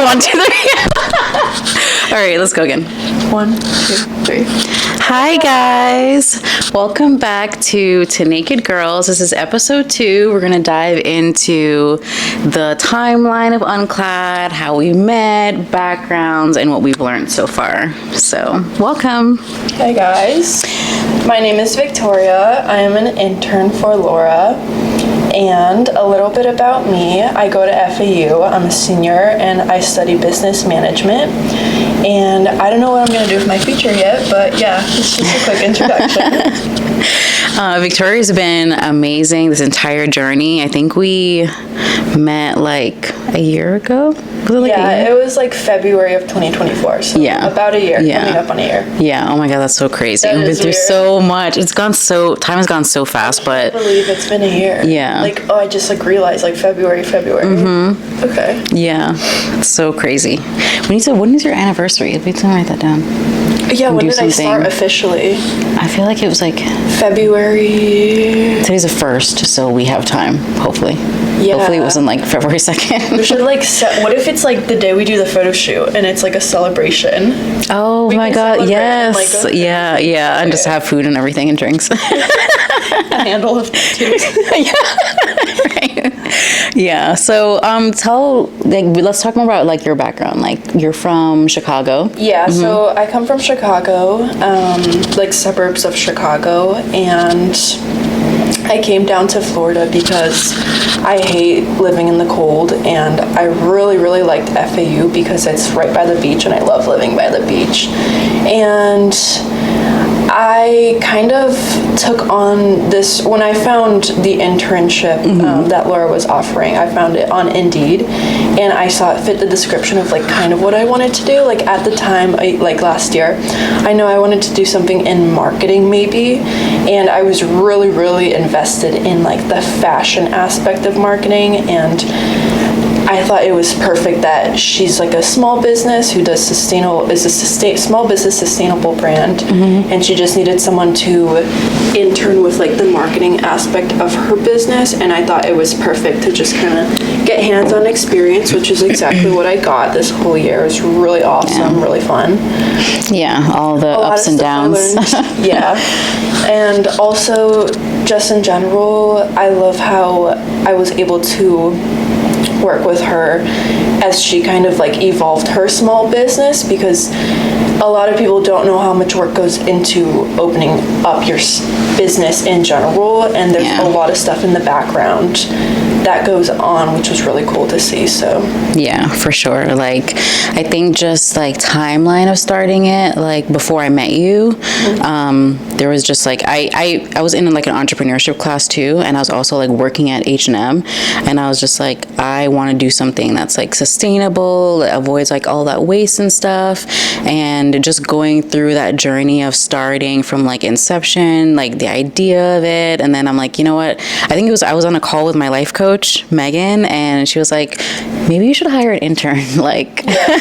1, 2, 3. All right, let's go again. 1, 2, 3. Hi guys, welcome back to Naked Girls. This is episode 2. We're gonna dive into the timeline of Unclad, how we met, backgrounds, and what we've learned so far. So, welcome. Hey guys, my name is Victoria. I am an intern for Laura. And a little bit about me, I go to FAU, I'm a senior, and I study business management. And I don't know what I'm going to do with my future yet, but yeah, it's just a quick introduction. Victoria's been amazing this entire journey. I think we met like a year ago. Was it like a year? It was like February of 2024, so about a year, coming up on a year. Yeah, oh my god, that's so crazy. That We've been is through weird. so much. Time has gone so fast, but... I can't believe it's been a year. Yeah. I just realized February. Mm-hmm. Okay. Yeah, it's so crazy. When is your anniversary? We can write that down. Yeah, when do did I start officially? I feel like it was like... February... Today's the 1st, so we have time, hopefully. Yeah. Hopefully it wasn't February 2nd. We should set... What if it's the day we do the photo shoot and it's a celebration? Oh my god, yes. And, yeah, and just have food and everything and drinks. A handle of tattoos. Yeah, right. Yeah, so let's talk more about your background. You're from Chicago. Yeah, so I come from Chicago, suburbs of Chicago, and I came down to Florida because I hate living in the cold, and I really, really liked FAU because it's right by the beach, and I love living by the beach. And I kind of took on this when I found the internship that Laura was offering. I found it on Indeed, and I saw it fit the description of kind of what I wanted to do. At the time, last year, I know I wanted to do something in marketing maybe, and I was really, really invested in the fashion aspect of marketing, and I thought it was perfect that she's a small business who does small business sustainable brand, and she just needed someone to intern with the marketing aspect of her business, and I thought it was perfect to just kind of get hands-on experience, which is exactly what I got this whole year. It was really awesome, really fun. Yeah, all the ups and downs. Yeah, and also just in general, I love how I was able to work with her as she kind of evolved her small business, because a lot of people don't know how much work goes into opening up your business in general, and there's a lot of stuff in the background that goes on, which was really cool to see. So yeah, for sure. I think just timeline of starting it, before I met you, there was just I was in an entrepreneurship class too, and I was also working at H&M, and I was just I want to do something that's sustainable, that avoids all that waste and stuff, and just going through that journey of starting from inception, the idea of it, and then I'm you know what, I was on a call with my life coach Megan, and she was maybe you should hire an intern,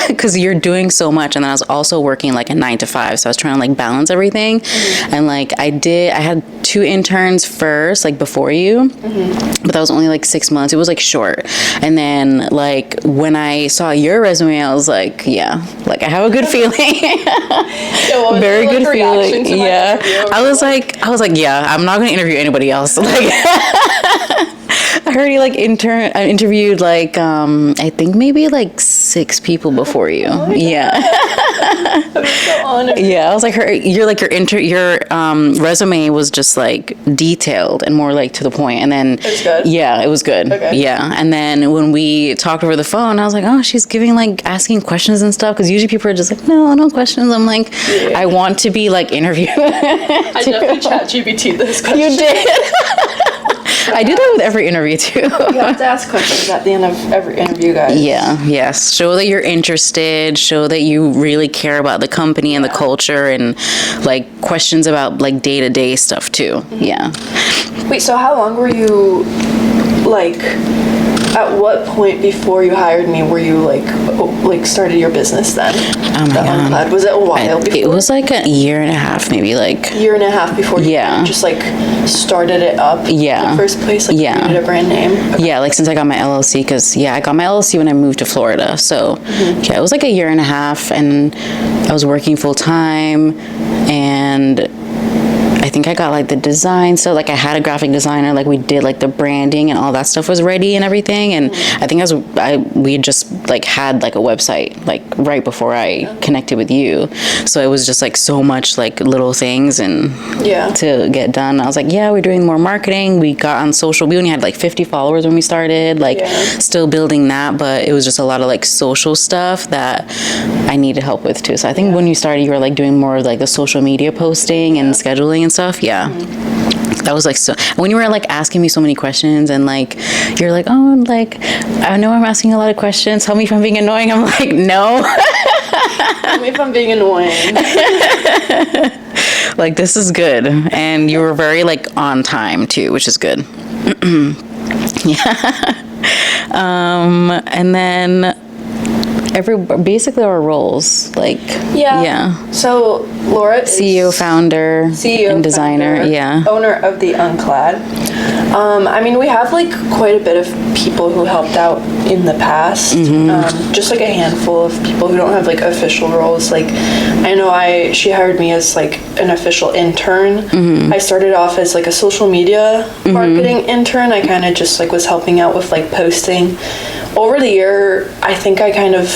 because you're doing so much. And then I was also working a 9 to 5, so I was trying to balance everything, and I had 2 interns first before you, but that was only 6 months. It was short, and then when I saw your resume, I was I have a good feeling. Very good feeling. Yeah, I was yeah, I'm not gonna interview anybody else. I already interviewed I think maybe 6 people before you. Yeah. I'm so honored. Yeah, I was your resume was just detailed and more to the point, and then it was good? Yeah, it was good. Okay. Yeah, and then when we talked over the phone, I was oh, she's giving asking questions and stuff, because usually people are just no questions. I'm I want to be interviewed. I definitely ChatGPT'd this question. You did. I do that with every interview too. You have to ask questions at the end of every interview, guys. Yeah, yes. Show that you're interested, show that you really care about the company and the culture, and questions about day-to-day stuff too. Yeah. Wait, so how long were you at what point before you hired me were you like started your business then? Oh my God. Unclad? Was it a while before? It was like a year and a half, maybe like. Year and a half before you just like started it up in the first place, like created a brand name? Okay. Yeah, like since I got my LLC, because I got my LLC when I moved to Florida. So it was like a year and a half, and I was working full time, and I think I got like the design, so like I had a graphic designer, like we did like the branding and all that stuff was ready and everything, and I think we had just like had like a website like right before I connected with you, so it was just like so much like little things and to get done. I was like, we're doing more marketing. We got on social. We only had like 50 followers when we started, like still building that, but it was just a lot of like social stuff that I needed help with too. So I think when you started, you were like doing more of like the social media posting and scheduling and stuff. That was like, so when you were like asking me so many questions and like you're like, oh, like I know I'm asking a lot of questions, tell me if I'm being annoying. I'm like, no. Tell me if I'm being annoying. Like, this is good. And you were very like on time too, which is good. And then basically our roles, like so Laura is CEO, founder, and designer, owner of the Unclad. I mean, we have like quite a bit of people who helped out in the past, just like a handful of people who don't have like official roles. Like I know she hired me as like an official intern. I started off as like a social media marketing intern. I kind of just like was helping out with like posting. Over the year, I think I kind of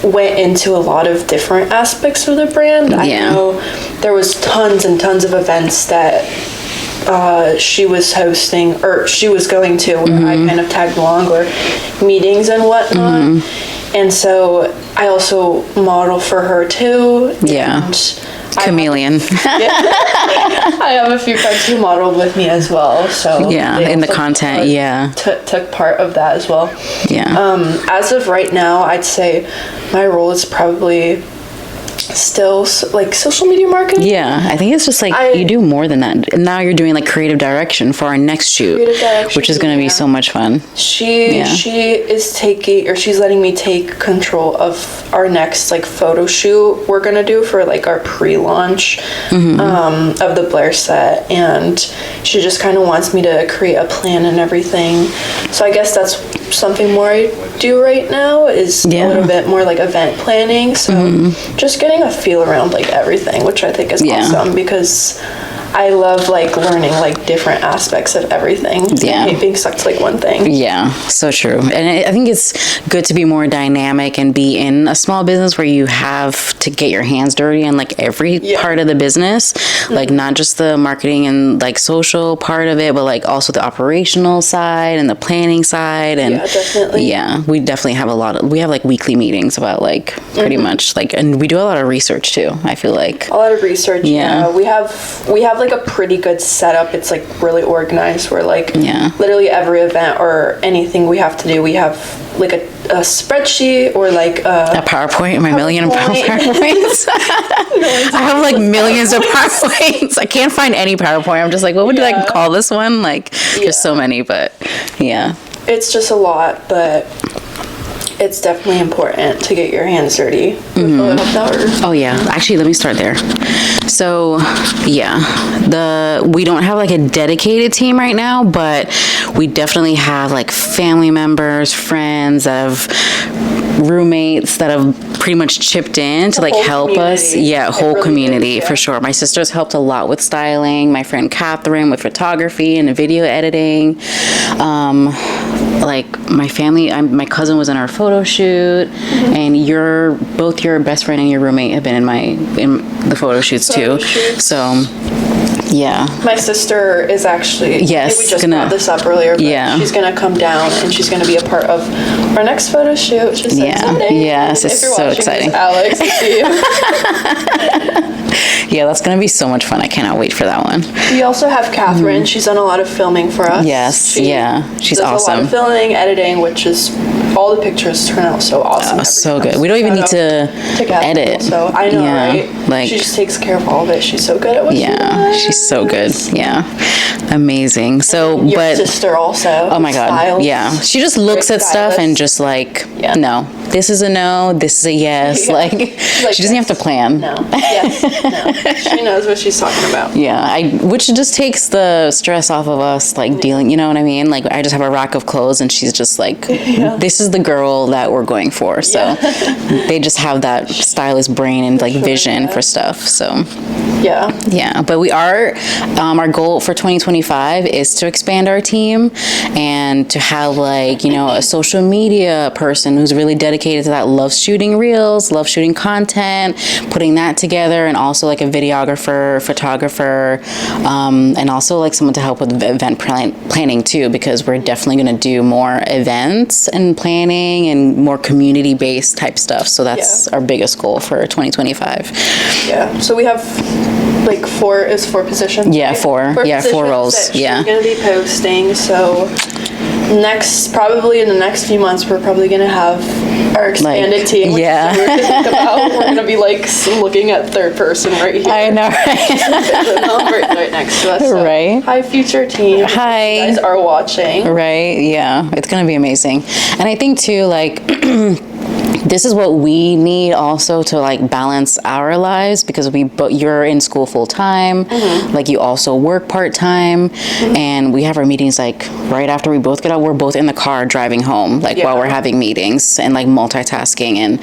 went into a lot of different aspects of the brand. I know there was tons and tons of events that she was hosting, or she was going to, where I kind of tagged along, or meetings and whatnot. And so I also model for her too. And chameleon. I have a few friends who modeled with me as well, so in the content took part of that as well. As of right now, I'd say my role is probably still like social media marketing. I think it's just like you do more than that. Now you're doing like creative direction for our next shoot, which is going to be so much fun. She is taking, or she's letting me take control of our next like photo shoot we're going to do for like our pre-launch of the Blair set, and she just kind of wants me to create a plan and everything. So I guess that's something more I do right now, is a little bit more like event planning. So just getting a feel around like everything, which I think is awesome, because I love like learning like different aspects of everything. I hate being stuck to like one thing. So true. And I think it's good to be more dynamic and be in a small business where you have to get your hands dirty in like every part of the business, like not just the marketing and like social part of it, but like also the operational side and the planning side. And definitely. We definitely have we have like weekly meetings about like pretty much like, and we do a lot of research too, I feel like. A lot of research. We have like a pretty good setup. It's like really organized, where like literally every event or anything we have to do, we have like a spreadsheet or like a PowerPoint. My million PowerPoints. I have like millions of PowerPoints. I can't find any PowerPoint. I'm just like, what would I call this one? Like there's so many, but it's just a lot, but it's definitely important to get your hands dirty. Actually, let me start there. So we don't have like a dedicated team right now, but we definitely have like family members, friends that have roommates that have pretty much chipped in to like help us. Whole community for sure. My sister's helped a lot with styling, my friend Catherine with photography and video editing. Like my family, my cousin was in our photo shoot, and both your best friend and your roommate have been in the photo shoots too. So my sister is actually, we just brought this up earlier, but she's gonna come down and she's gonna be a part of our next photo shoot, which is exciting. Yes, it's so exciting. Alex, I see you. That's gonna be so much fun. I cannot wait for that one. We also have Catherine. She's done a lot of filming for us. She's awesome. A lot of filming, editing, which is all the pictures turn out so awesome. So good. We don't even need to edit. So I know, right? Like she just takes care of all of it. She's so good at what she does. She's so good. Amazing. So, your sister also. Oh my God. She just looks at stuff and just like, no, this is a no, this is a yes. Yeah. Like, Like, she doesn't have to plan. No. Yes. No. She knows what she's talking about. Yeah, which just takes the stress off of us, like dealing, you know what I mean? Like, I just have a rack of clothes and she's just like, this is the girl that we're going for. So they just have that stylist brain and like vision for stuff. So yeah, but we are, our goal for 2025 is to expand our team and to have like, you know, a social media person who's really dedicated to that, loves shooting reels, loves shooting content, putting that together, and also like a videographer, photographer, and also like someone to help with event planning too, because we're definitely going to do more events and planning and more community-based type stuff. So that's our biggest goal for 2025 . Yeah, so we have like four positions. Yeah, four roles. That she's gonna be posting. So probably in the next few months, we're probably gonna have our expanded team. Which is weird to think about. We're gonna be like looking at third person right here. I know, right? right next to us. So, right. Hi, future team. Hi. You guys are watching. Right. Yeah, it's gonna be amazing. And I think too, like. This is what we need also to like balance our lives, because you're in school full time, like you also work part time, and we have our meetings like right after we both get out. We're both in the car driving home, like while we're having meetings, and like multitasking, and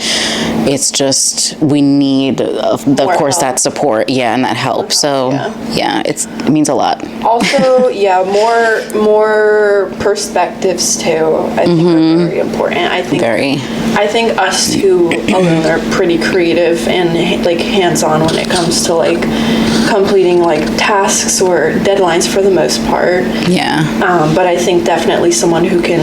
it's just we need of course help. That support, and that help. So it means a lot. Also, more perspectives too. I think are very important. I think us two alone are pretty creative and like hands-on when it comes to like completing like tasks or deadlines for the most part. But I think definitely someone who can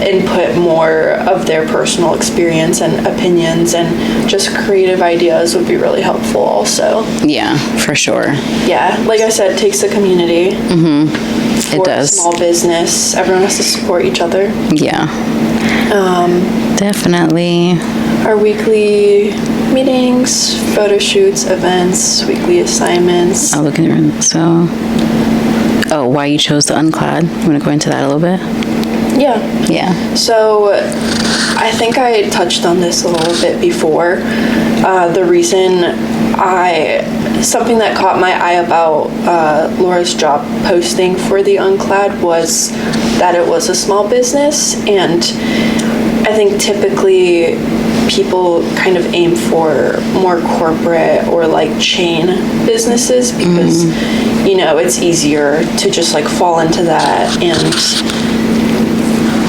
input more of their personal experience and opinions and just creative ideas would be really helpful also. Yeah, for sure. Yeah, like I said, it takes a community. It does. Small business, everyone has to support each other. Yeah. Definitely. Our weekly meetings, photo shoots, events, weekly assignments. I'll look at why you chose the Unclad. You want to go into that a little bit? Yeah. So I think I touched on this a little bit before. The reason something that caught my eye about Laura's job posting for the Unclad was that it was a small business, and I think typically people kind of aim for more corporate or like chain businesses because it's easier to just like fall into that.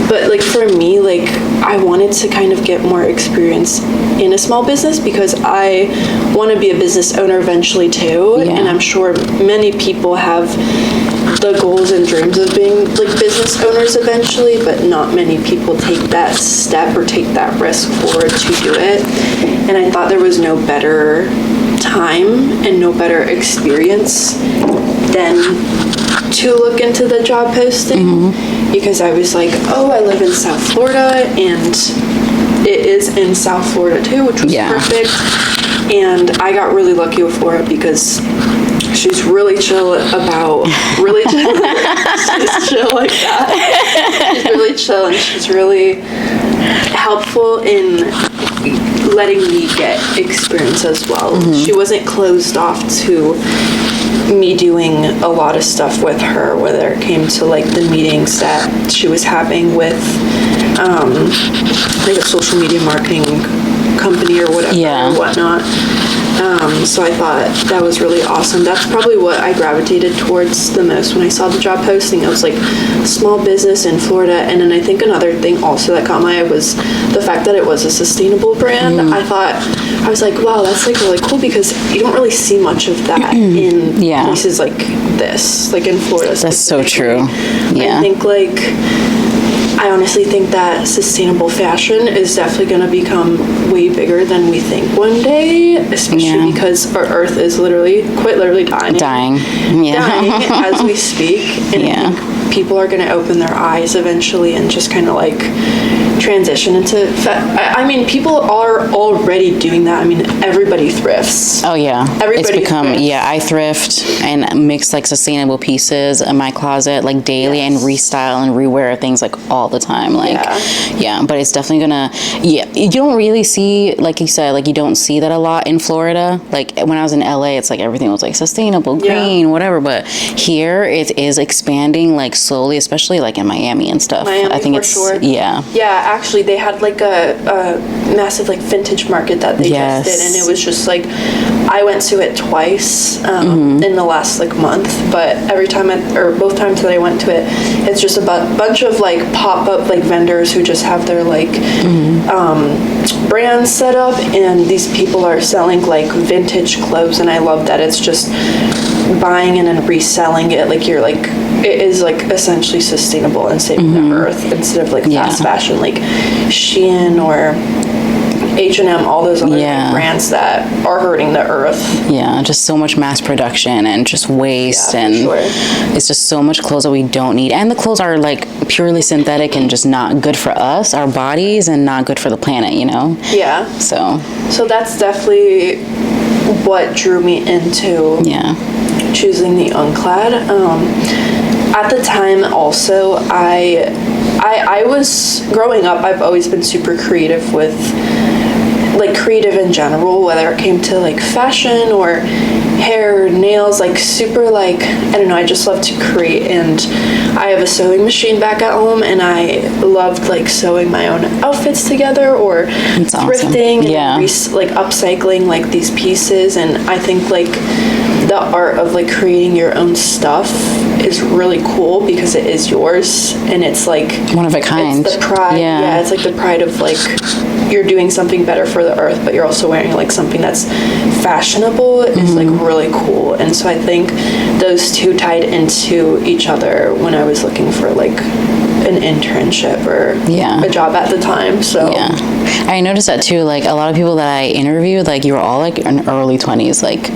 But like for me, like I wanted to kind of get more experience in a small business because I want to be a business owner eventually too. And I'm sure many people have the goals and dreams of being like business owners eventually, but not many people take that step or take that risk forward to do it. And I thought there was no better time and no better experience than to look into the job posting because I was like, I live in South Florida, and it is in South Florida too, which was perfect. And I got really lucky for it because she's really chill she's chill like that. She's really chill, and she's really helpful in letting me get experience as well. She wasn't closed off to me doing a lot of stuff with her, whether it came to like the meetings that she was having with like a social media marketing company or whatever or whatnot. So I thought that was really awesome. That's probably what I gravitated towards the most when I saw the job posting. I was like, small business in Florida. And then I think another thing also that caught my eye was the fact that it was a sustainable brand. I was like, wow, that's like really cool because you don't really see much of that in places like this, like in Florida. That's so true. I think I honestly think that sustainable fashion is definitely going to become way bigger than we think one day, especially because our earth is quite literally dying as we speak. And I think people are going to open their eyes eventually and just kind of like transition into I mean, people are already doing that. I mean, everybody thrifts. Oh yeah, Everybody it's become thrifts. I thrift and mix like sustainable pieces in my closet like daily and restyle and rewear things like all the time. Like but it's definitely gonna you don't really see, like you said, like you don't see that a lot in Florida. Like when I was in LA, it's like everything was like sustainable, green, whatever. But here it is expanding like slowly, especially like in Miami and stuff. I think it's yeah, actually they had like a massive like vintage market that they just did, and it was just like I went to it twice in the last like month, but every time both times that I went to it, it's just a bunch of like pop-up like vendors who just have their like brands set up, and these people are selling like vintage clothes, and I love that it's just buying and then reselling it. Like you're like, it is like essentially sustainable and saving the earth instead of like fast fashion like Shein or H&M, all those other like, brands that are hurting the earth. Yeah, just so much mass production and just waste, and it's just so much clothes that we don't need. And the clothes are like purely synthetic and just not good for us, our bodies, and not good for the planet, you know? Yeah. So that's definitely what drew me into choosing the Unclad. At the time also, I was growing up, I've always been super creative with like creative in general, whether it came to like fashion or hair, nails, like super like, I don't know, I just love to create. And I have a sewing machine back at home, and I loved like sewing my own outfits together or thrifting and like upcycling like these pieces. And I think like the art of like creating your own stuff is really cool because it is yours, and it's like one of a kind. It's the pride. Yeah, it's like the pride of like you're doing something better for the earth, but you're also wearing like something that's fashionable is like really cool. And so I think those two tied into each other when I was looking for like an internship or a job at the time. So I noticed that too. Like a lot of people that I interviewed, like you were all like in early 20s, like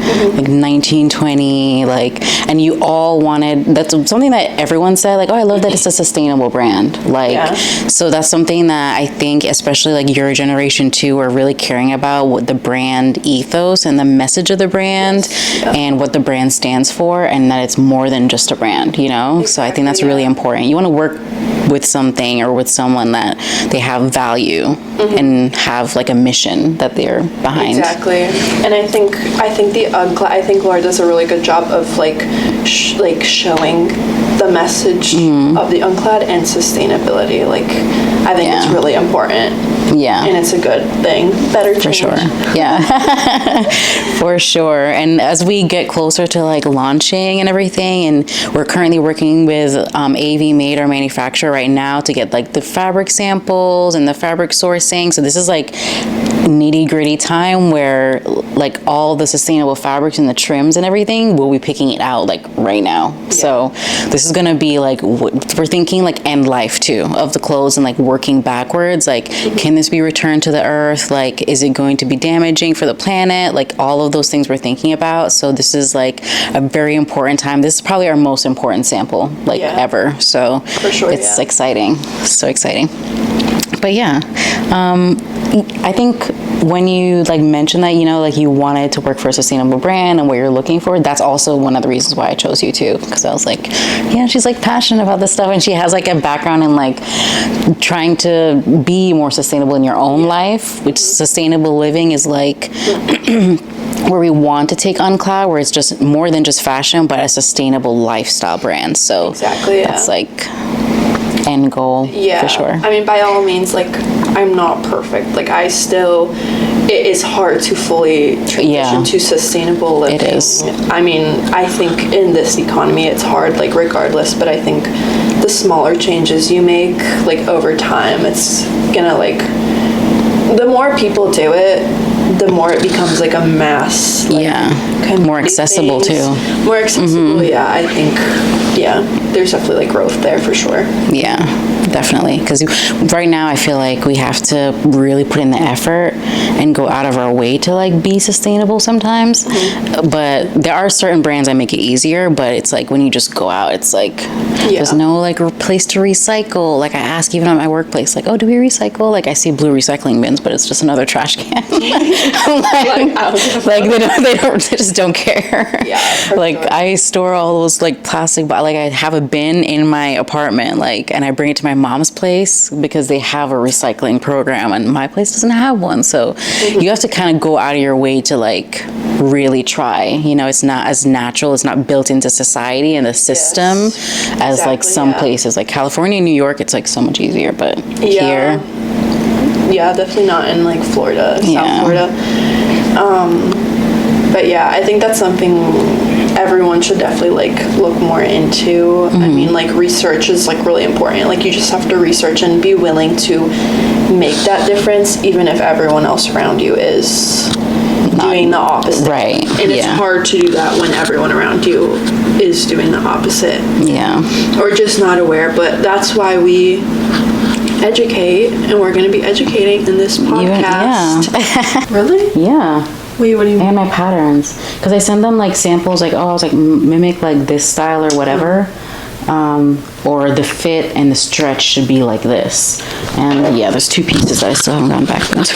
19, 20, like, and you all wanted, that's something that everyone said, like, oh, I love that it's a sustainable brand. Like, so that's something that I think, especially like your generation too, are really caring about what the brand ethos and the message of the brand and what the brand stands for, and that it's more than just a brand, you know? So I think that's really important. You want to work with something or with someone that they have value and have like a mission that they're behind. Exactly. And I think the Unclad, I think Laura does a really good job of like showing the message of the Unclad and sustainability. Like I think it's really important. Yeah. And it's a good thing. Better change. For sure. Yeah. For sure. And as we get closer to like launching and everything, and we're currently working with AV Made, our manufacturer, right now to get like the fabric samples and the fabric sourcing. So this is like nitty gritty time where like all the sustainable fabrics and the trims and everything, we'll be picking it out like right now. So this is gonna be like, we're thinking like end life too of the clothes and like working backwards. Like, can this be returned to the earth? Like, is it going to be damaging for the planet? Like all of those things we're thinking about. So this is like a very important time. This is probably our most important sample like ever. So for sure, it's exciting. So exciting. But yeah, I think when you like mentioned that, you know, like you wanted to work for a sustainable brand and what you're looking for, that's also one of the reasons why I chose you too. Because I was like, yeah, she's like passionate about this stuff, and she has like a background in like trying to be more sustainable in your own life, which sustainable living is like where we want to take Unclad, where it's just more than just fashion, but a sustainable lifestyle brand. So that's like end goal for sure. I mean, by all means, like I'm not perfect. Like it is hard to fully transition to sustainable living. It is. I mean, I think in this economy it's hard, like regardless, but I think the smaller changes you make like over time, it's gonna like, the more people do it, the more it becomes like a mass, like, kind of more accessible too. More accessible, yeah. I think, there's definitely like growth there for sure. Yeah, definitely. Because right now I feel like we have to really put in the effort and go out of our way to like be sustainable sometimes. But there are certain brands that make it easier, but it's like when you just go out, it's like there's no like place to recycle. Like I ask even at my workplace, like, oh, do we recycle? Like I see blue recycling bins, but it's just another trash can. They just don't care. Yeah. Like sure. I store all those like plastic, like I have a bin in my apartment, like, and I bring it to my mom's place because they have a recycling program and my place doesn't have one. So you have to kind of go out of your way to like really try, you know, it's not as natural, it's not built into society and the system as like some places like California and New York, it's like so much easier, but here. Yeah, definitely not in like Florida, South Florida. But yeah, I think that's something everyone should definitely like look more into. I mean, like research is like really important. Like you just have to research and be willing to make that difference, even if everyone else around you is doing the opposite. Right. And it's hard to do that when everyone around you is doing the opposite. Yeah. Or just not aware. But that's why we educate, and we're going to be educating in this podcast. Really? Yeah. Wait, what do you mean? And my patterns, because I send them like samples, like, oh, I was like, mimic like this style or whatever, or the fit and the stretch should be like this. And there's 2 pieces I still haven't gone back into.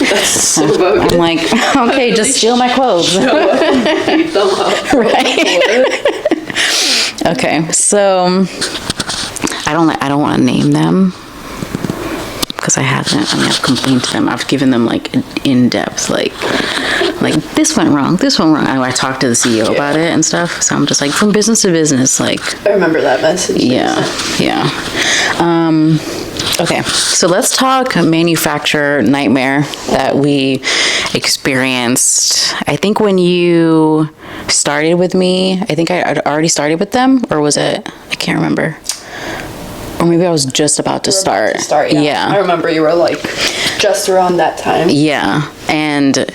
That's so bogus. I'm like, okay, just steal my clothes. Beat them up. Right. Okay, so I don't want to name them. Because I've complained to them. I've given them like an in-depth, like this went wrong. I talked to the CEO about it and stuff. So I'm just like, from business to business, like. I remember that message. Yeah. Okay, so let's talk manufacturer nightmare that we experienced. I think when you started with me, I think I had already started with them, or was it? I can't remember. Or maybe I was just about to start. Yeah. I remember you were like just around that time. Yeah. And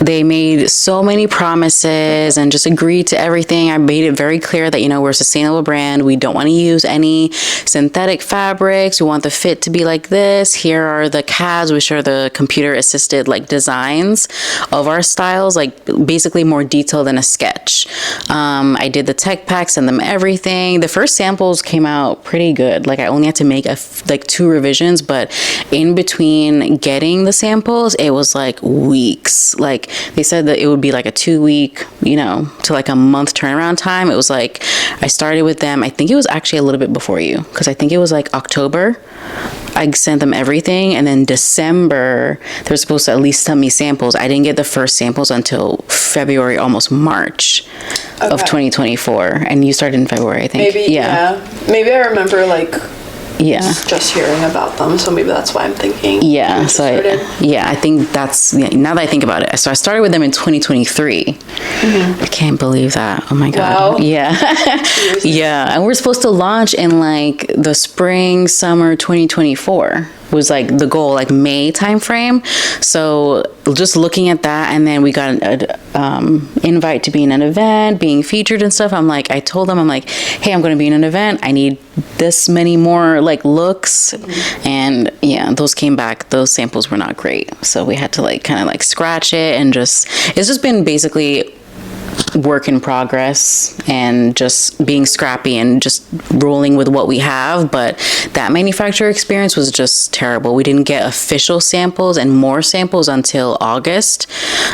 they made so many promises and just agreed to everything. I made it very clear that, you know, we're a sustainable brand. We don't want to use any synthetic fabrics. We want the fit to be like this. Here are the CADs, which are the computer assisted like designs of our styles, like basically more detailed than a sketch. I did the tech packs and them everything. The first samples came out pretty good. Like I only had to make like 2 revisions, but in between getting the samples, it was like weeks. Like they said that it would be like a 2-week, you know, to like a month turnaround time. It was like, I started with them, I think it was actually a little bit before you, because I think it was like October. I sent them everything, and then December, they're supposed to at least send me samples. I didn't get the first samples until February, almost March of 2024. And you started in February, I think. Maybe, Maybe I remember like just hearing about them, so maybe that's why I'm thinking. I think that's now that I think about it. So I started with them in 2023. I can't believe that. Oh my god. Wow. And we're supposed to launch in like the spring summer 2024 was like the goal, like May timeframe. So just looking at that, and then we got an invite to be in an event, being featured and stuff. I told them, I'm like, hey, I'm going to be in an event. I need this many more like looks. And those came back. Those samples were not great. So we had to like kind of like scratch it, and it's just been basically work in progress and just being scrappy and just rolling with what we have. But that manufacturer experience was just terrible. We didn't get official samples and more samples until August.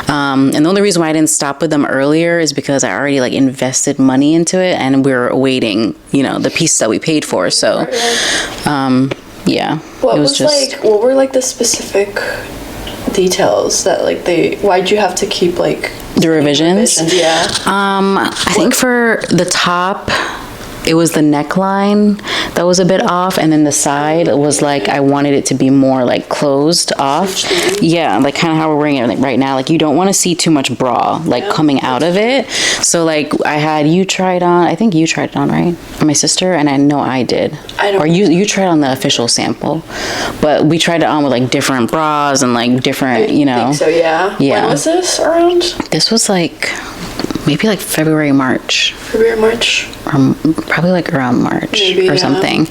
And the only reason why I didn't stop with them earlier is because I already like invested money into it, and we were awaiting, you know, the piece that we paid for. So, what were like the specific details that like why'd you have to keep like the revisions? I think for the top, it was the neckline that was a bit off, and then the side was like, I wanted it to be more like closed off. Yeah, like kind of how we're wearing it right now. Like you don't want to see too much bra like coming out of it. So like I had you try it on. I think you tried it on, right? Or my sister, and I know I did. Or you tried on the official sample, but we tried it on with like different bras and like different, you know. I think so, yeah. Yeah. When was this around? This was like maybe like February, March. Or probably like around March. Maybe, or something.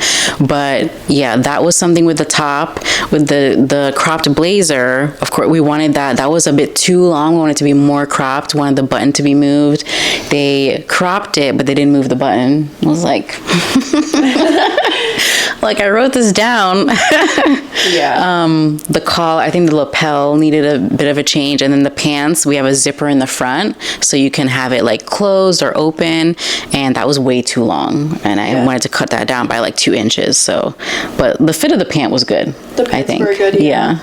But yeah, that was something with the top, with the cropped blazer. Of course, we wanted that was a bit too long. We wanted it to be more cropped, wanted the button to be moved. They cropped it, but they didn't move the button. I was like, like I wrote this down. Yeah. The collar, I think the lapel needed a bit of a change, and then the pants, we have a zipper in the front, so you can have it like closed or open, and that was way too long, and I wanted to cut that down by like 2 inches. So, but the fit of the pant was good. The pants I think. were good. Yeah.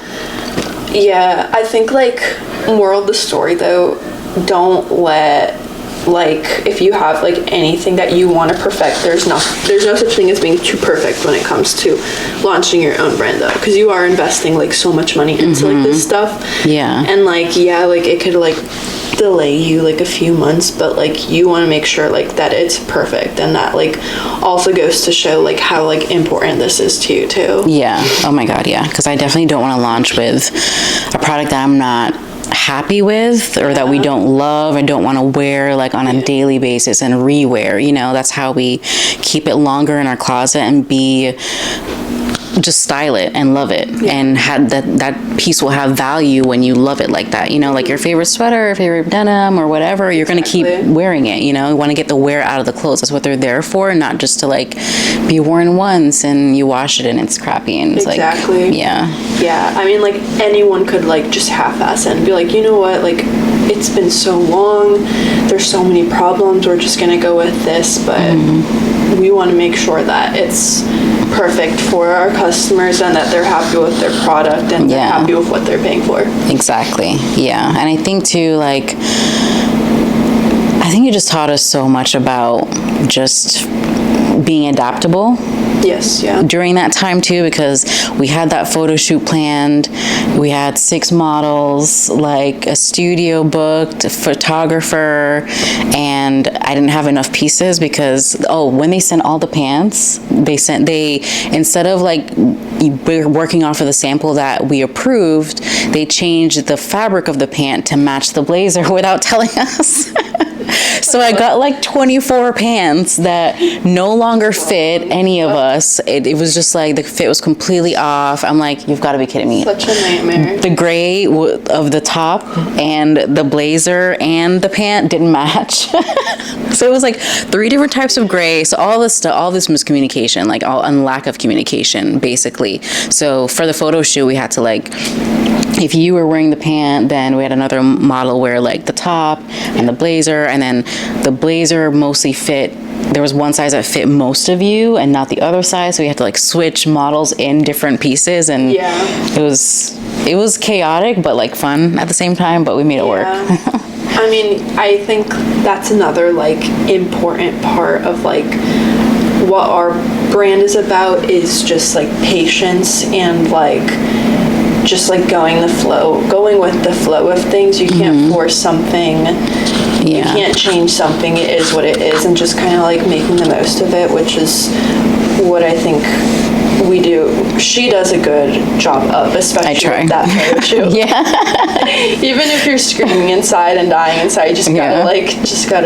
I think like moral of the story though, don't let, like, if you have like anything that you want to perfect, there's no such thing as being too perfect when it comes to launching your own brand though, because you are investing like so much money into like this stuff. Yeah. And like like it could like delay you like a few months, but like you want to make sure like that it's perfect, and that like also goes to show like how like important this is to you too. Yeah. Oh my God. Yeah. Because I definitely don't want to launch with a product that I'm not happy with, or that we don't love and don't want to wear like on a daily basis and rewear. You know, that's how we keep it longer in our closet and just style it and love it, and have that piece will have value when you love it like that. You know, like your favorite sweater, favorite denim, or whatever, you're going to keep wearing it. You know, you want to get the wear out of the clothes. That's what they're there for, not just to like be worn once and you wash it and it's crappy and it's like, yeah. I mean, like anyone could like just half-ass it and be like, you know what, like it's been so long, there's so many problems, we're just going to go with this, but we want to make sure that it's perfect for our customers and that they're happy with their product and they're happy with what they're paying for. Exactly. Yeah. And I think too, like, I think you just taught us so much about just being adaptable. Yes, yeah. During that time too, because we had that photo shoot planned, we had 6 models, like a studio booked, a photographer, and I didn't have enough pieces because when they sent all the pants, they instead of like working off of the sample that we approved, they changed the fabric of the pant to match the blazer without telling us. So I got like 24 pants that no longer fit any of us. It was just like the fit was completely off. I'm like, you've got to be kidding me. Such a nightmare. The gray of the top and the blazer and the pant didn't match. So it was like 3 different types of gray. So all this stuff, all this miscommunication, like lack of communication, basically. So for the photo shoot, we had to like, if you were wearing the pant, then we had another model wear like the top and the blazer, and then the blazer mostly fit. There was one size that fit most of you and not the other size, so we had to like switch models in different pieces, and it was chaotic but like fun at the same time, but we made it work. I mean, I think that's another like important part of like what our brand is about, is just like patience and like just like going with the flow of things. You can't force something. You can't change something. It is what it is, and just kind of like making the most of it, which is what I think we do. She does a good job of, especially with that photo shoot. Even if you're screaming inside and dying inside, you just gotta just go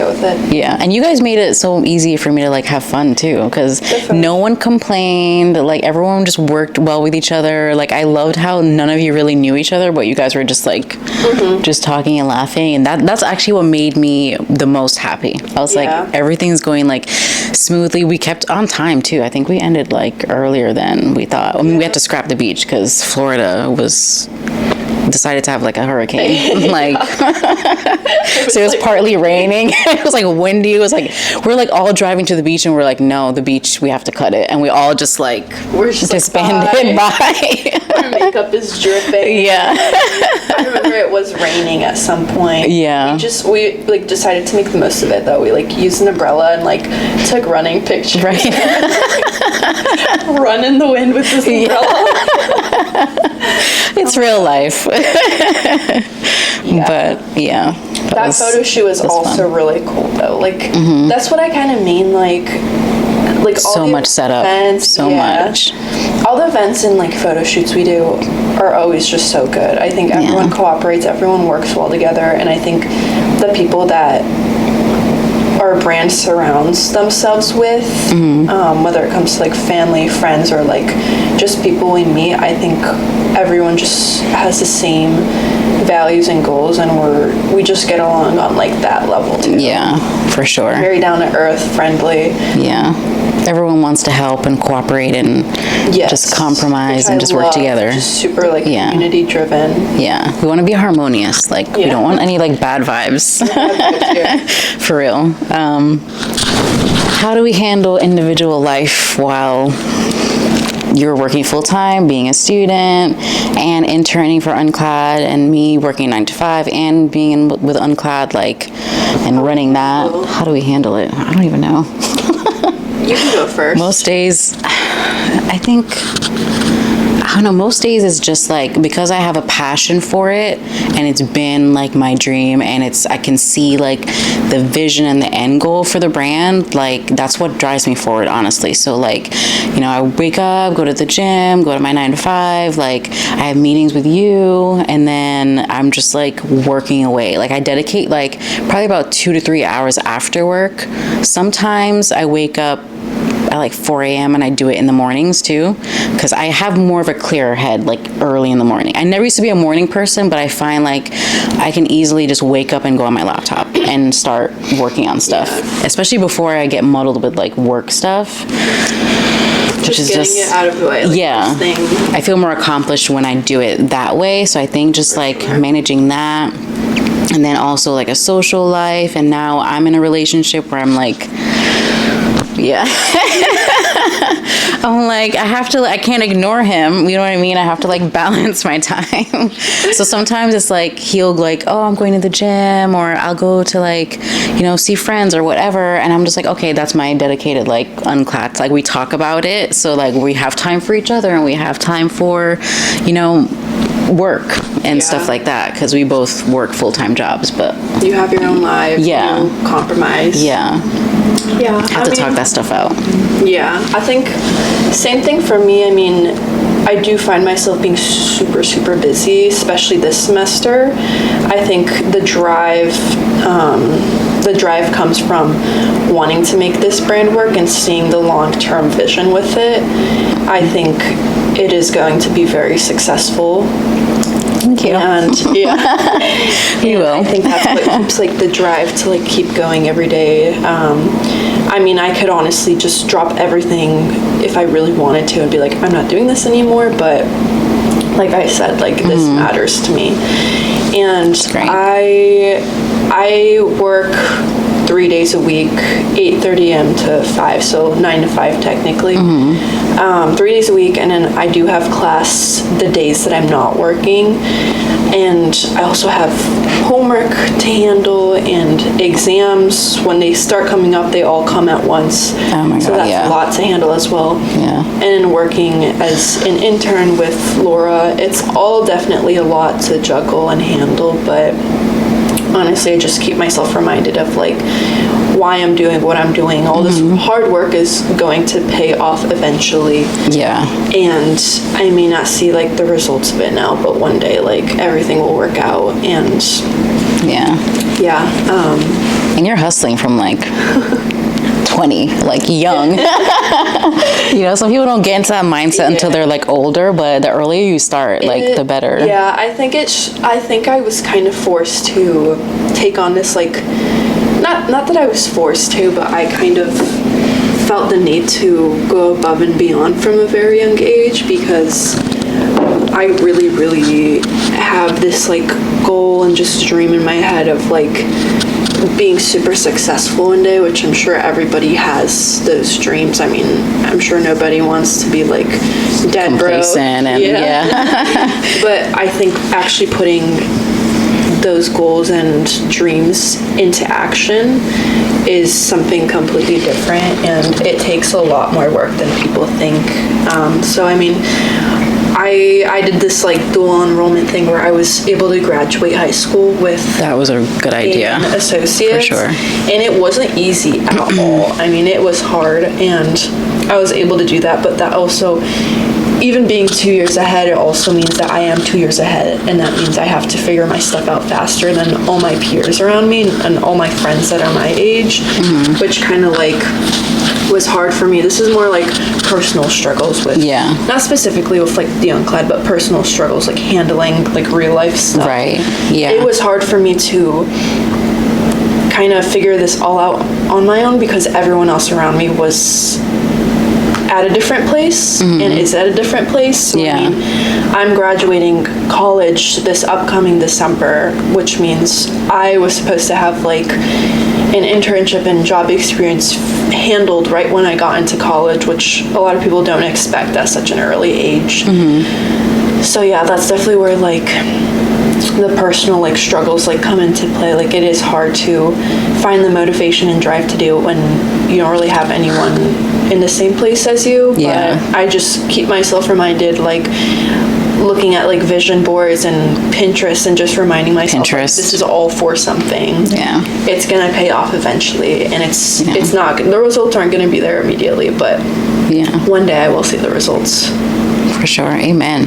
with it. And you guys made it so easy for me to like have fun too, because no one complained. Like everyone just worked well with each other. Like I loved how none of you really knew each other, but you guys were just like just talking and laughing, and that's actually what made me the most happy. I was like, everything's going like smoothly. We kept on time too. I think we ended like earlier than we thought. I mean, we had to scrap the beach because Florida was decided to have like a hurricane. Like, so it was partly raining. It was like windy. It was like, we're like all driving to the beach and we're like, no, the beach, we have to cut it. And we all just like, we're just disbanded. Bye. Our makeup is dripping. Yeah. I remember it was raining at some point. Yeah. We like decided to make the most of it though. We like used an umbrella and like took running pictures. Right. Run in the wind with this umbrella. It's real life. Yeah. But yeah. That photo shoot was also fun. really cool though. Like that's what I kind of mean. Like all So the much setup. events, So much. All the events and like photo shoots we do are always just so good. I think everyone cooperates, everyone works well together, and I think the people that our brand surrounds themselves with, whether it comes to like family, friends, or like just people we meet, I think everyone just has the same values and goals, and we just get along on like that level too. Yeah, for sure. Very down to earth, friendly. Yeah. Everyone wants to help and cooperate and just compromise and just work together. Just super like community driven. Yeah. We want to be harmonious. Like we don't want any like bad vibes. For real. How do we handle individual life while you're working full-time, being a student, and interning for Unclad, and me working 9 to 5 and being with Unclad, like, and running that? How do we handle it? I don't even know. You can go first. Most days, I think, I don't know, most days is just like, because I have a passion for it and it's been like my dream and I can see like the vision and the end goal for the brand, like that's what drives me forward, honestly. So like, you know, I wake up, go to the gym, go to my 9 to 5, like I have meetings with you, and then I'm just like working away. Like I dedicate like probably about 2 to 3 hours after work. Sometimes I wake up at like 4 a.m. and I do it in the mornings too, because I have more of a clearer head like early in the morning. I never used to be a morning person, but I find like I can easily just wake up and go on my laptop and start working on stuff, especially before I get muddled with like work stuff. Just getting it out of the way. Like, thing. I feel more accomplished when I do it that way. So I think just like managing that, and then also like a social life, and now I'm in a relationship where I'm like, I'm like, I can't ignore him. You know what I mean? I have to like balance my time. So sometimes it's like, he'll like, oh, I'm going to the gym, or I'll go to like, you know, see friends or whatever. And I'm just like, okay, that's my dedicated like Unclad. Like we talk about it. So like we have time for each other and we have time for, you know, work and stuff like that, because we both work full-time jobs. But you have your own life. You compromise. I have to talk that stuff out. I think same thing for me. I mean, I do find myself being super, super busy, especially this semester. I think the drive comes from wanting to make this brand work and seeing the long-term vision with it. I think it is going to be very successful. Thank you. And You will. I think that's what keeps like the drive to like keep going every day. I mean, I could honestly just drop everything if I really wanted to and be like, I'm not doing this anymore. But like I said, like this matters to me. And I work 3 days a week, 8:30 a.m. to 5, so 9 to 5 technically. 3 days a week, and then I do have class the days that I'm not working. And I also have homework to handle and exams. When they start coming up, they all come at once. Oh my God, so that's a lot to handle as well. And working as an intern with Laura, it's all definitely a lot to juggle and handle, but honestly, I just keep myself reminded of like why I'm doing what I'm doing. All this hard work is going to pay off eventually. And I may not see like the results of it now, but one day like everything will work out. And and you're hustling from like 20, like young. You know, some people don't get into that mindset until they're like older, but the earlier you start, like the better. I think I was kind of forced to take on this, like, not that I was forced to, but I kind of felt the need to go above and beyond from a very young age, because I really, really have this like goal and just dream in my head of like being super successful one day, which I'm sure everybody has those dreams. I mean, I'm sure nobody wants to be like dead broke. Complacent and But I think actually putting those goals and dreams into action is something completely different, and it takes a lot more work than people think. So I mean, I did this like dual enrollment thing where I was able to graduate high school with that was a good idea. an associate, for sure, and it wasn't easy at all. I mean, it was hard, and I was able to do that. But that also, even being 2 years ahead, it also means that I am 2 years ahead, and that means I have to figure my stuff out faster than all my peers around me and all my friends that are my age, which kind of like was hard for me. This is more like personal struggles with, not specifically with like the Unclad, but personal struggles like handling like real life stuff. Right. Yeah. It was hard for me to kind of figure this all out on my own because everyone else around me was at a different place and is at a different place. So, I mean, I'm graduating college this upcoming December, which means I was supposed to have like an internship and job experience handled right when I got into college, which a lot of people don't expect at such an early age. So yeah, that's definitely where like the personal like struggles like come into play. Like it is hard to find the motivation and drive to do it when you don't really have anyone in the same place as you. But I just keep myself reminded, like looking at like vision boards and Pinterest and just reminding myself like, this is all for something. It's gonna pay off eventually, and it's not, the results aren't gonna be there immediately, but one day I will see the results. For sure. Amen.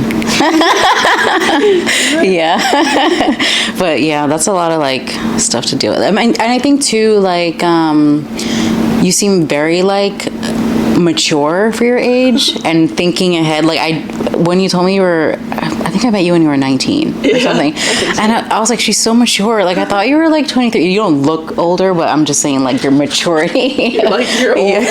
But yeah, that's a lot of like stuff to deal with. I mean, and I think too, like, you seem very like mature for your age and thinking ahead. Like when you told me you were, I think I met you when you were 19 or something. And I was like, she's so mature. Like I thought you were like 23. You don't look older, but I'm just saying like your maturity. You're like, you're old.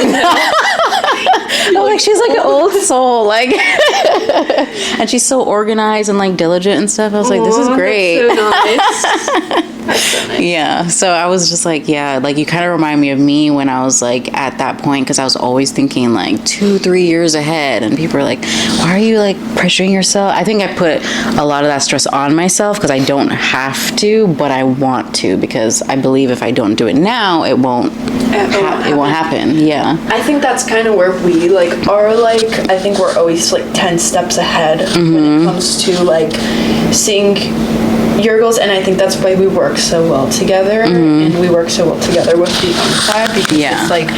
I was like, she's like an old soul, like, and she's so organized and like diligent and stuff. I was like, this is great. That's so nice. That's so nice. Yeah, so I was just like, like you kind of remind me of me when I was like at that point, because I was always thinking like 2-3 years ahead, and people are like, why are you like pressuring yourself? I think I put a lot of that stress on myself because I don't have to, but I want to, because I believe if I don't do it now, it won't happen. Yeah, I think that's kind of where we like are like, I think we're always like 10 steps ahead when it comes to like seeing your goals, and I think that's why we work so well together, and we work so well together with the Unclad, because it's like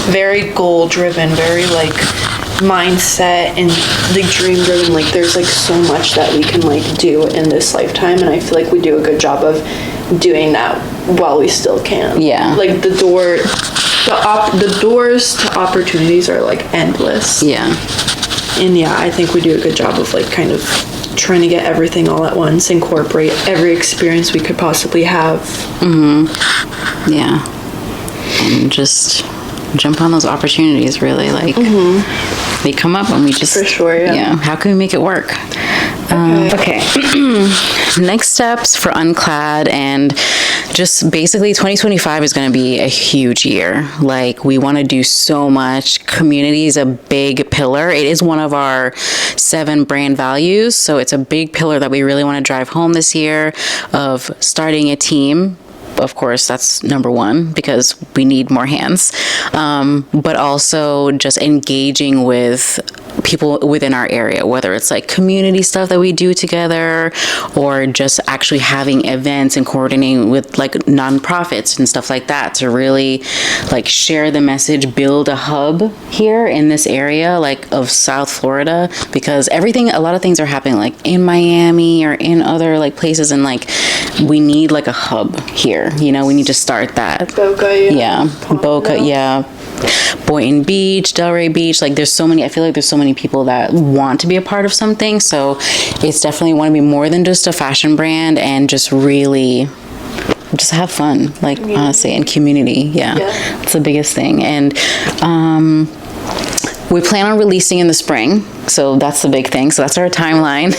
very goal driven, very like mindset and like dream driven. Like there's like so much that we can like do in this lifetime, and I feel like we do a good job of doing that while we still can. Like the doors to opportunities are like endless. And I think we do a good job of like kind of trying to get everything all at once, incorporate every experience we could possibly have. And just jump on those opportunities, really, like they come up and we just, for sure, how can we make it work? Okay. Next steps for Unclad, and just basically 2025 is going to be a huge year. Like we want to do so much. Community is a big pillar. It is one of our 7 brand values. So it's a big pillar that we really want to drive home this year, of starting a team. Of course, that's number 1 because we need more hands. But also just engaging with people within our area, whether it's like community stuff that we do together, or just actually having events and coordinating with like nonprofits and stuff like that to really like share the message, build a hub here in this area like of South Florida, because a lot of things are happening like in Miami or in other like places, and like we need like a hub here, we need to start that. Boca, Boynton Beach, Delray Beach, like I feel like there's so many people that want to be a part of something, so it's definitely want to be more than just a fashion brand, and just really just have fun, like honestly, and community. It's the biggest thing. And We plan on releasing in the spring, so that's the big thing. So that's our timeline.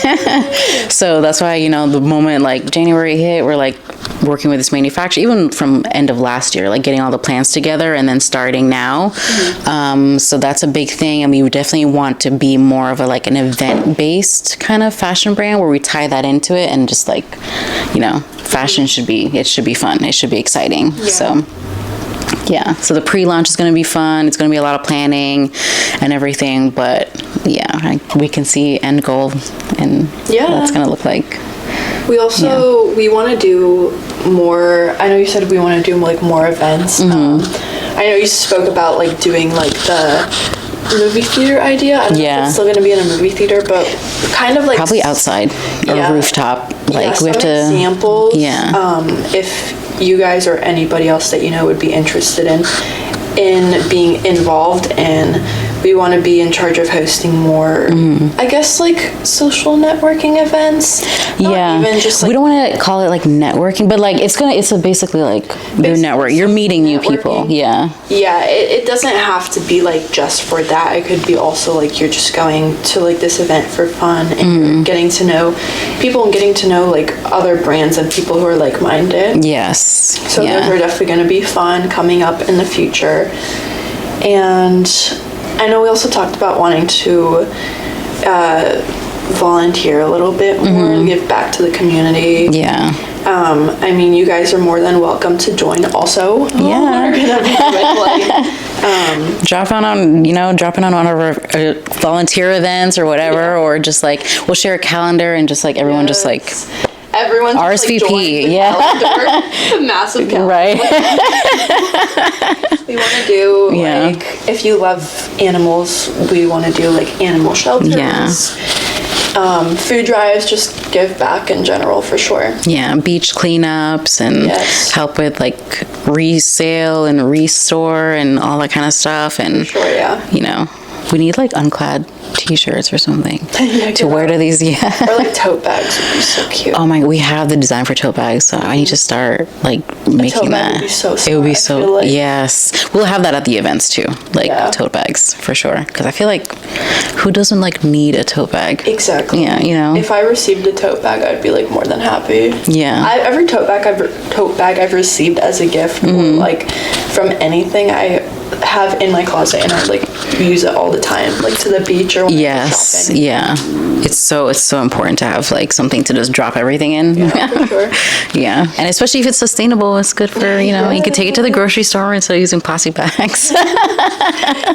So that's why, the moment like January hit, we're like working with this manufacturer, even from end of last year, like getting all the plans together and then starting now. So that's a big thing, and we would definitely want to be more of an event-based kind of fashion brand where we tie that into it, and just like, fashion should be fun. It should be exciting. Yeah. So. Yeah, so the pre-launch is going to be fun. It's going to be a lot of planning and everything, but yeah, we can see end goal and what it's going to look like. We also, we want to do more, I know you said we want to do like more events. I know you spoke about like doing like the movie theater idea. I don't know if it's still going to be in a movie theater, but kind of like... Probably outside or rooftop. Like we have to... examples. Yeah. If you guys or anybody else that would be interested in being involved, and we want to be in charge of hosting more, I guess, like social networking events. Not even just we don't want to call it like networking, but like it's basically like your network. You're meeting new people. Yeah. Yeah, it doesn't have to be like just for that. It could be also like you're just going to like this event for fun, and you're getting to know people and getting to know like other brands and people who are like-minded. Yes. So those are definitely going to be fun coming up in the future. And I know we also talked about wanting to volunteer a little bit more and give back to the community. Yeah. I mean, you guys are more than welcome to join also. Yeah. We're gonna be doing, dropping on one of our volunteer events or whatever, or just like we'll share a calendar and just like everyone just like everyone just, RSVP, like, the calendar, massive calendar. Right. We want to do like, if you love animals, we want to do like animal shelters. Yeah. Food drives, just give back in general for sure. Yeah, beach cleanups and help with like resale and restore and all that kind of stuff. And for sure, yeah. We need like Unclad t-shirts or something to wear to these. Or like tote bags would be so cute. Oh my, we have the design for tote bags, so I need to start like making that. Would be so smart, it would be so like. Yes, we'll have that at the events too, like tote bags for sure, because I feel like who doesn't like need a tote bag? Exactly. Yeah, if I received a tote bag, I'd be like more than happy. Yeah. Every tote bag I've received as a gift, or like from anything I have in my closet, and I like use it all the time, like to the beach or when I'm shopping. Yeah, it's so important to have like something to just drop everything in. Yeah, for sure. Yeah, and especially if it's sustainable, it's good for you can take it to the grocery store instead of using plastic bags.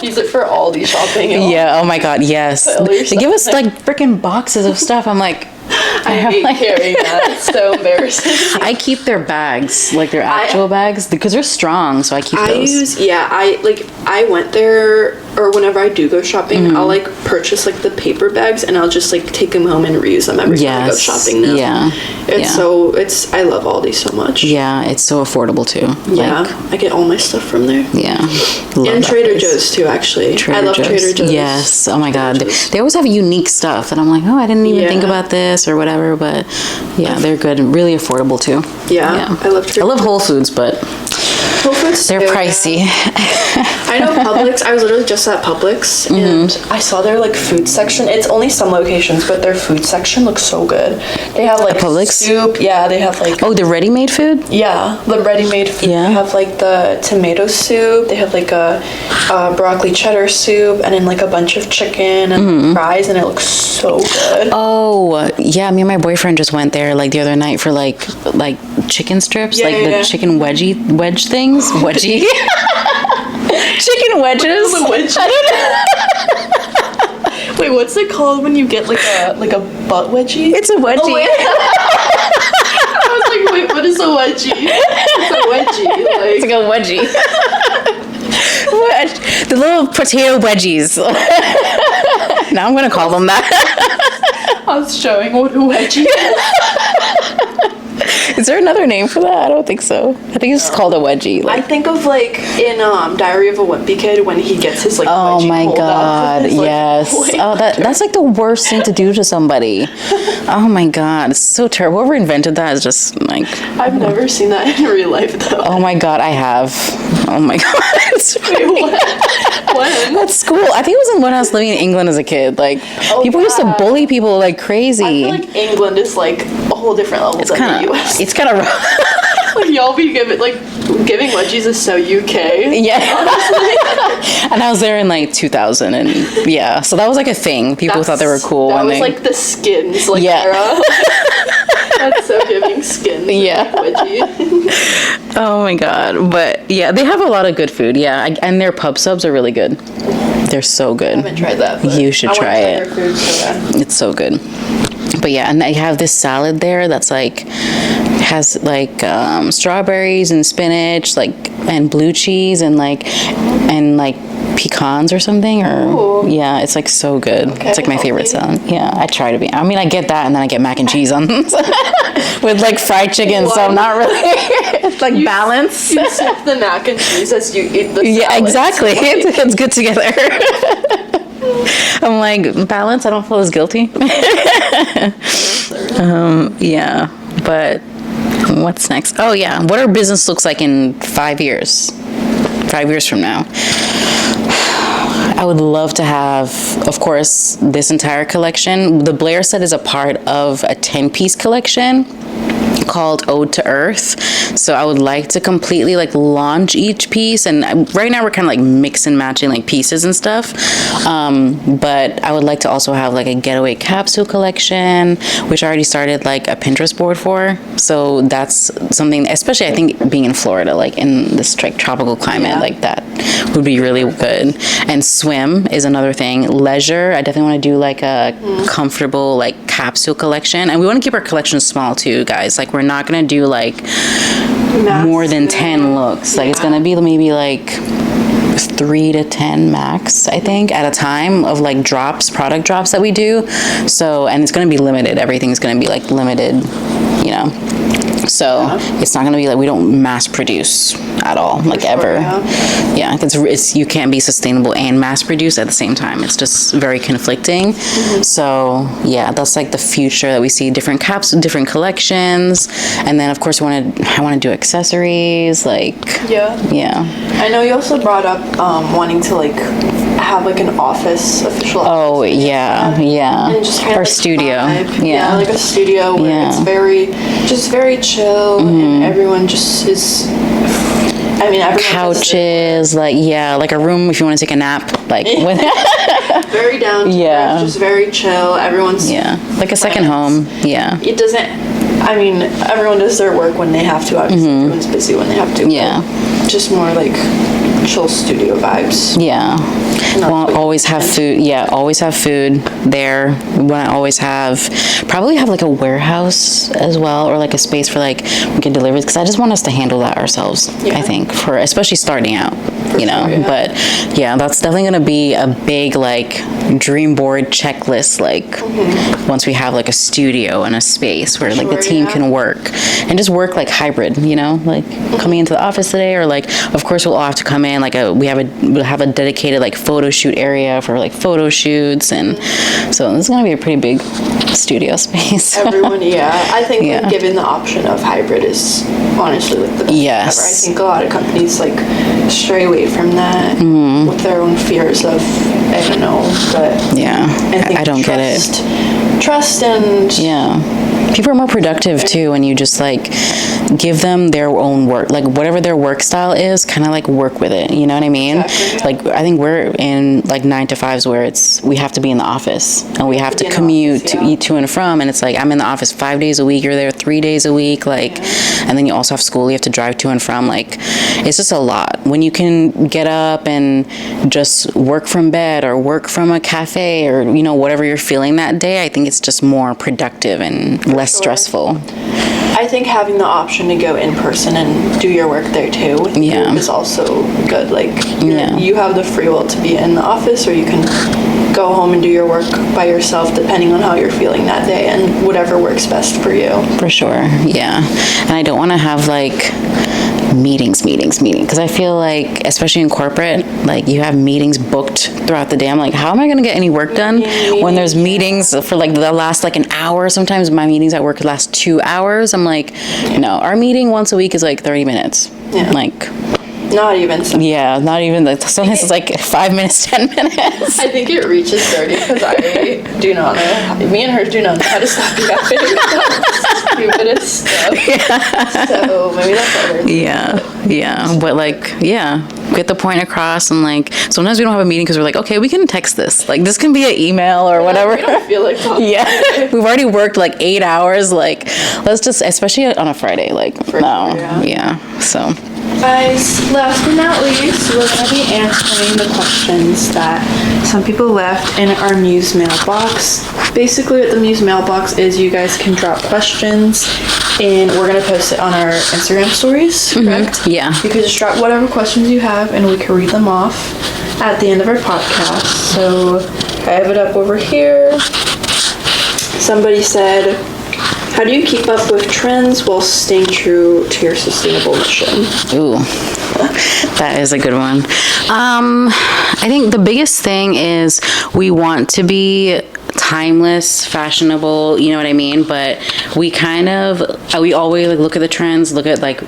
Use it for Aldi shopping. Yeah. Oh my God. Yes. They give us like freaking boxes of stuff. I'm like. I hate carrying that. It's so embarrassing. I keep their bags, like their actual bags, because they're strong, so I keep those. I went there, or whenever I do go shopping, I'll like purchase like the paper bags, and I'll just like take them home and reuse them every time I go shopping now. Yeah. I love Aldi so much. Yeah, it's so affordable too. Yeah, I get all my stuff from there. Yeah. And Trader Joe's too, actually. I love Trader Joe's. Yes. Oh my God. They always have unique stuff that I'm like, oh, I didn't even think about this or whatever, but yeah, they're good and really affordable too. Yeah. I love Trader Joe's. I love Whole Foods, but Whole Foods they're pricey. I know Publix. I was literally just at Publix, and I saw their like food section. It's only some locations, but their food section looks so good. They have like Publix soup. Yeah, they have like the ready-made food. Yeah, the ready-made food. Yeah. They have like the tomato soup. They have like a broccoli cheddar soup, and then like a bunch of chicken and fries, and it looks so good. Oh yeah, me and my boyfriend just went there like the other night for like chicken strips, the chicken wedge things. Wedgie. Chicken wedges. I don't know. Wait, what's it called when you get like a butt wedgie? It's a wedgie. Oh, I was like, wait, what is a wedgie? It's a wedgie. Like. It's like a wedgie. The little potato wedgies. Now I'm gonna call them that. I was showing what a wedgie is. Is there another name for that? I don't think so. I think it's called a wedgie. I think of like in Diary of a Wimpy Kid when he gets his like Oh wedgie my pulled God! up. It's, like, Yes. way Oh, that's like the worst thing to do to somebody. Oh my God! It's so terrible. Whoever invented that is just like. I've never seen that in real life though. Oh my God! I have. Oh my God! It's Wait, when? At school. I think it was when I was living in England as a kid. Like people used to bully people like crazy. I feel like England is like a whole different level than the US. It's kind of rough. Like y'all be giving wedgies is so UK. Yeah. And I was there in like 2000 and yeah, so that was like a thing. People thought they were cool. That when was they, like the Skins like Yeah. era. That's so giving Skins. Yeah. Wedgie. Oh my God. But yeah, they have a lot of good food. Yeah. And their pub subs are really good. They're so good. I haven't tried that. But You should try it. Their food so bad. It's so good. But yeah, and they have this salad there that's like has like strawberries and spinach, like and blue cheese and like pecans or something or Ooh. yeah, it's like so good. Okay, it's like my favorite healthy. salad. Yeah, I try to be. I mean, I get that and then I get mac and cheese on with like fried chicken, so I'm not really it's like balance. You sip the mac and cheese as you eat the Yeah, salad. exactly. It's good together. I'm like, balance, I don't feel as guilty. Yeah, but what's next? Oh yeah, what our business looks like in 5 years. 5 years from now. I would love to have, of course, this entire collection. The Blair set is a part of a 10-piece collection called Ode to Earth. So I would like to completely like launch each piece, and right now we're kind of like mix and matching like pieces and stuff, but I would like to also have like a getaway capsule collection, which I already started like a Pinterest board for. So that's something, especially I think being in Florida, like in this like tropical climate, Yeah. like that would be really good. And swim is another thing. Leisure, I definitely want to do like a comfortable like capsule collection, and we want to keep our collection small too, guys. Like we're not gonna do like more than 10 looks. Like it's gonna be maybe like 3 to 10 max, I think, at a time of like product drops that we do. So, and it's gonna be limited. Everything's gonna be like limited, you know. So it's not gonna be like, we don't mass produce at all, like sure, ever. yeah. It's you can't be sustainable and mass produce at the same time. It's just very conflicting. So yeah, that's like the future that we see. Different capsules, different collections, and then of course I want to do accessories. Like yeah. I know you also brought up wanting to like have like an official office. Oh yeah. And just kind of Our like studio. vibe. Yeah. Like a studio where Yeah. it's very chill and everyone just is. I mean, everyone Couches, like like a room if you want to take a nap, like with very down to Yeah. earth, just very chill. Everyone's like a second home. Yeah. It doesn't. I mean, everyone does their work when they have to. Obviously, everyone's busy when they have to. Yeah. But just more like chill studio vibes. Yeah. Want to always have food. Yeah, always have food there. Want to always probably have like a warehouse as well, or like a space for like we can deliver, because I just want us to handle that ourselves. Yeah. I think for especially starting out, you know. sure, yeah. But yeah, that's definitely gonna be a big like dream board checklist. Like once we have like a studio and a space where like the Sure, team yeah. can work and just work like hybrid, you know, like coming into the office today, or like of course we'll all have to come in like we'll have a dedicated like photo shoot area for like photo shoots, and so this is gonna be a pretty big studio space. Everyone, I think Yeah. like given the option of hybrid is honestly like the best Yes. ever. I think a lot of companies like stray away from that with their own fears of I don't know, but Yeah, think I don't get it. Trust and People are more productive too when you just like give them their own work, like whatever their work style is, kind of like work with it. You know what I mean? Exactly, yeah. Like I think we're in like 9 to 5s where we have to be in the office and we have to be in the commute office, to yeah. eat to and from, and it's like I'm in the office 5 days a week, you're there 3 days a week, like, and then you also have school, you have to drive to and from. Like it's just a lot. When you can get up and just work from bed or work from a cafe or you know whatever you're feeling that day, I think it's just more productive and less stressful. I think having the option to go in person and do your work there too is also good. Like you have the free will to be in the office, or you can go home and do your work by yourself depending on how you're feeling that day and whatever works best for you. For sure. Yeah. And I don't want to have like meetings, because I feel like, especially in corporate, like you have meetings booked throughout the day. I'm like, how am I going to get any work done when there's meetings for like the last like an hour? Sometimes my meetings at work last 2 hours. I'm like, no, our meeting once a week is like 30 minutes. Yeah. Like, not even. Yeah, not even. Sometimes it's like 5 minutes, 10 minutes. I think it reaches 30 because I do not know. Me and her do not know how to stop yapping about stupidest stuff. Yeah. So maybe that's better. Yeah. But like, yeah, get the point across. And like, sometimes we don't have a meeting because we're like, okay, we can text this. Like, this can be an email or whatever. I don't feel like talking. Yeah. We've already worked like 8 hours. Like, let's just, especially on a Friday, like, yeah. So. Guys, last but not least, we're going to be answering the questions that some people left in our Muse mailbox. Basically, what the Muse mailbox is, you guys can drop questions, and we're going to post it on our Instagram stories, correct? Yeah. You can just drop whatever questions you have, and we can read them off at the end of our podcast. So, I have it up over here. Somebody said, how do you keep up with trends while staying true to your sustainable mission? Ooh, that is a good one. I think the biggest thing is we want to be timeless, fashionable, you know what I mean? But we always like look at the trends, look at like,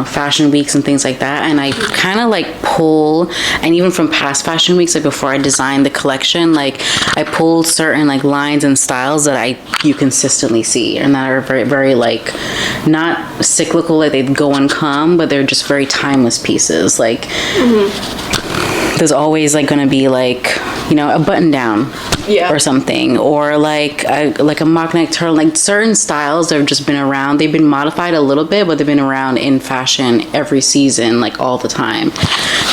fashion weeks and things like that. And I kind of like pull, and even from past fashion weeks, like before I designed the collection, like I pulled certain like lines and styles that you consistently see and that are very, very like not cyclical, like they go and come, but they're just very timeless pieces. Like, there's always like going to be like, a button down or something, or like a mock neck turtle, like certain styles that have just been around. They've been modified a little bit, but they've been around in fashion every season, like all the time,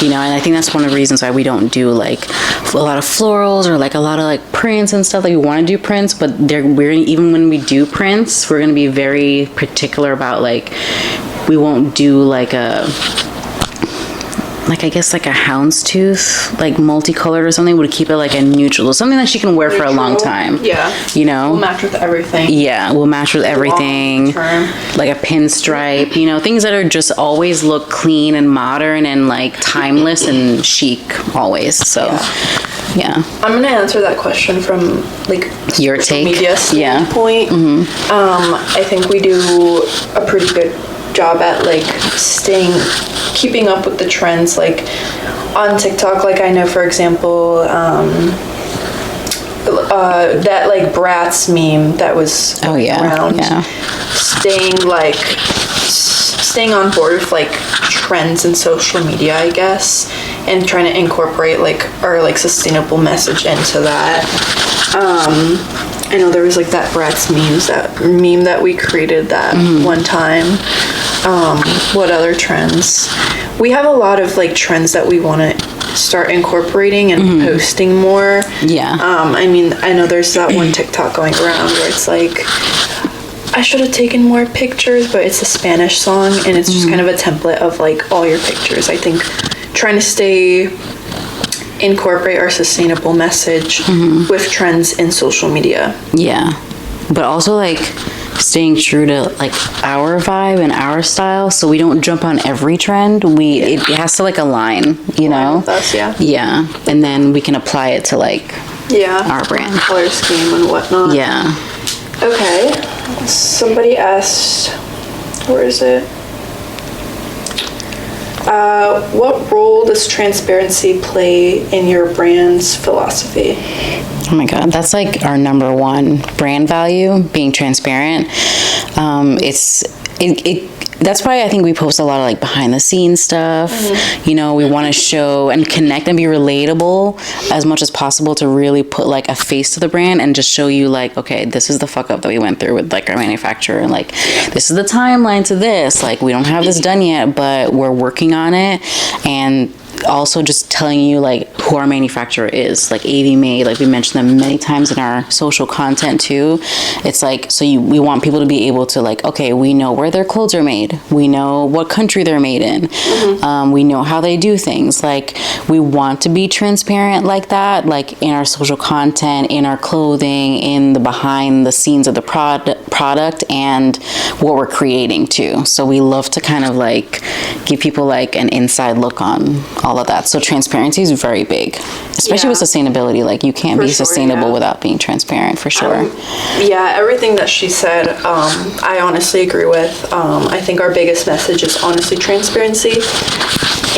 and I think that's one of the reasons why we don't do like a lot of florals or like a lot of like prints and stuff. Like we want to do prints, but even when we do prints, we're going to be very particular about like, we won't do like I guess like a houndstooth, like multicolored or something, would keep it like a neutral, something that she can wear for a long time. Yeah. We'll match with everything. Yeah, we'll match with everything. Like a pinstripe, things that are just always look clean and modern and like timeless and chic always. So, yeah. I'm gonna answer that question from like your take. Media standpoint. I think we do a pretty good job at like keeping up with the trends, like on TikTok. Like I know, for example, that like Bratz meme that was around, staying on board with like trends in social media, I guess, and trying to incorporate like our like sustainable message into that. I know there was like that Bratz meme that we created that one time. What other trends? We have a lot of like trends that we want to start incorporating and posting more. Yeah. I know there's that one TikTok going around where it's like, I should have taken more pictures, but it's a Spanish song and it's just kind of a template of like all your pictures. I think trying to incorporate our sustainable message with trends in social media. Yeah. But also like staying true to like our vibe and our style, so we don't jump on every trend. It has to like align, Align with us, yeah, and then we can apply it to like our brand, color scheme and whatnot. Okay, somebody asked, where is it? What role does transparency play in your brand's philosophy? Oh my God, that's like our number one brand value, being transparent. That's why I think we post a lot of like behind the scenes stuff. We want to show and connect and be relatable as much as possible to really put like a face to the brand and just show you like, okay, this is the fuck up that we went through with like our manufacturer, and like this is the timeline to this. Like we don't have this done yet, but we're working on it. And also just telling you like who our manufacturer is, like AV Made, like we mentioned them many times in our social content too. It's like, we want people to be able to like, okay, we know where their clothes are made, we know what country they're made in, we know how they do things. Like we want to be transparent like that, like in our social content, in our clothing, in the behind the scenes of the product product and what we're creating too. So we love to kind of like give people like an inside look on all of that. So transparency is very big, especially with sustainability. Like you can't be sustainable without being transparent, for sure. Yeah, everything that she said, I honestly agree with. I think our biggest message is honestly transparency.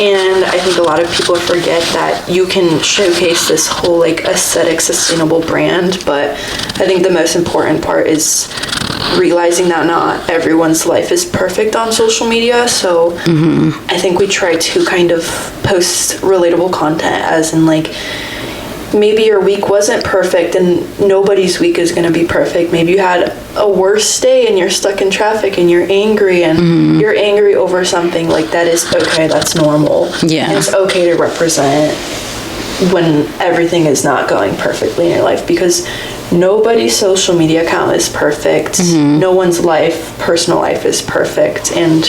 And I think a lot of people forget that you can showcase this whole like aesthetic, sustainable brand, but I think the most important part is realizing that not everyone's life is perfect on social media. So I think we try to kind of post relatable content, as in like, maybe your week wasn't perfect and nobody's week is going to be perfect. Maybe you had a worse day and you're stuck in traffic and you're angry and you're angry over something. Like, that is okay. That's normal. Yeah. And it's okay to represent when everything is not going perfectly in your life, because nobody's social media account is perfect. No one's personal life is perfect. And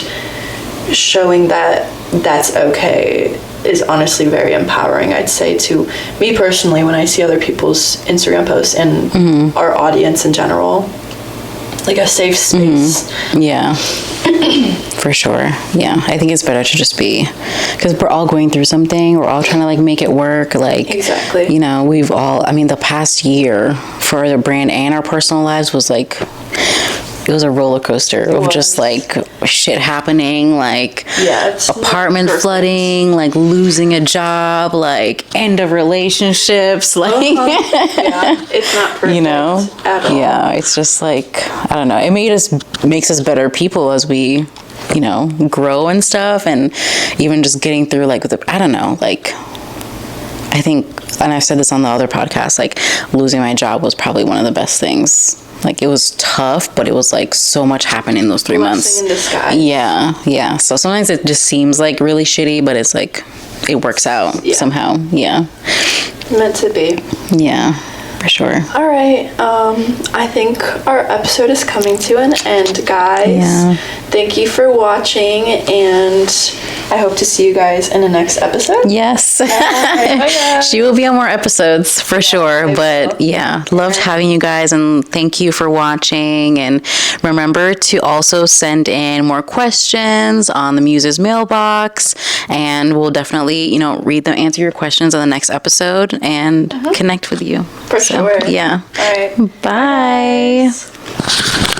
showing that that's okay is honestly very empowering, I'd say, to me personally, when I see other people's Instagram posts and our audience in general. Like a safe space. Yeah. For sure. Yeah. I think it's better to just be, because we're all going through something. We're all trying to like make it work. Like, exactly. You know, the past year for the brand and our personal lives was like, it was a roller coaster of just like shit happening, like apartment flooding, like losing a job, like end of relationships, like it's not perfect, you know, at all. Yeah, it's just like, I don't know, it makes us better people as we, you know, grow and stuff, and even just getting through like I don't know, like I think, and I've said this on the other podcast, like losing my job was probably one of the best things. Like, it was tough, but it was like so much happened in those 3 months. Blessing in disguise. Yeah. So sometimes it just seems like really shitty, but it's like it works out somehow. Yeah. Meant to be. Yeah, for sure. All right. I think our episode is coming to an end, guys. Yeah. Thank you for watching, and I hope to see you guys in the next episode. Yes. Bye. She will be on more episodes for sure. But yeah, loved having you guys, and thank you for watching. And remember to also send in more questions on the Muses mailbox, and we'll definitely, you know, read them, answer your questions on the next episode, and connect with you. For sure. Yeah. All right. Bye. Bye.